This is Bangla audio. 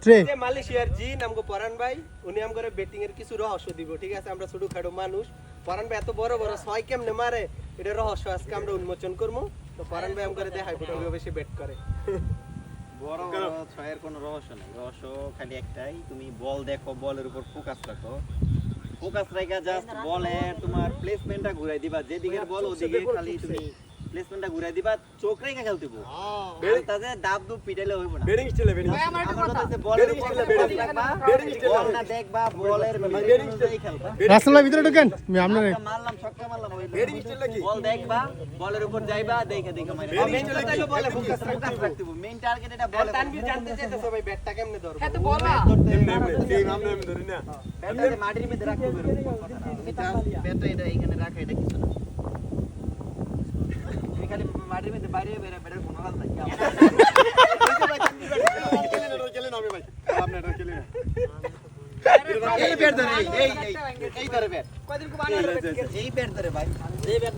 যে মালয়েশিয়ার জি নামগো পরান ভাই উনি আমগরে ব্যাটিং এর কিছু রহস্য দিব ঠিক আছে আমরা ছোট খাটো মানুষ পরান ভাই এত বড় বড় ছয় কেমনে মারে এটা রহস্য আজকে আমরা উন্মোচন করবো তো পরান ভাই আমগরে দেখাইবো কিভাবে বেশি ব্যাট করে বড় বড় ছয়ের কোনো রহস্য নেই রহস্য খালি একটাই তুমি বল দেখো বলের উপর ফোকাস রাখো ফোকাস রেখে জাস্ট বলের তোমার প্লেসমেন্টটা ঘুরাই দিবা যেদিকে বল ওদিকে খালি তুমি প্লেসমেন্টটা ঘুরাই দিবা চোখ রেখে খেলতে হবে তাতে দাব দুব পিটাইলে হইব না ব্যাটিং স্টাইলে আমার কথা হচ্ছে বলের উপর ফোকাস রাখবা বল না দেখবা বলের অনুযায়ী খেলবা রাসেলের ভিতরে ঢোকেন আমি আপনার মারলাম ছক্কা মারলাম ব্যাটিং স্টাইল কি বল দেখবা বলের উপর যাইবা দেখে দেখে মারবা মেইন কথা হলো বলে ফোকাস ফোকাস রাখতে হবে মেইন টার্গেট এটা বলে তানভীর জানতে চাইতেছে ভাই ব্যাটটা কেমনে ধরবো হ্যাঁ তো বল না সেই নাম নাম ধরি না ব্যাটটা মাটির মধ্যে রাখতে হবে তুমি ব্যাটটা এটা এখানে রাখা এটা কিছু না তুমি খালি মাটির মধ্যে বাইরে বের ব্যাটের কোনো কাজ নাই খেলেন আমি ভাই আপনি এটা খেলেন এই ব্যাট ধরে এই ধরে ব্যাট কয়দিন কো বানায় এই ব্যাট ধরে ভাই এই ব্যাট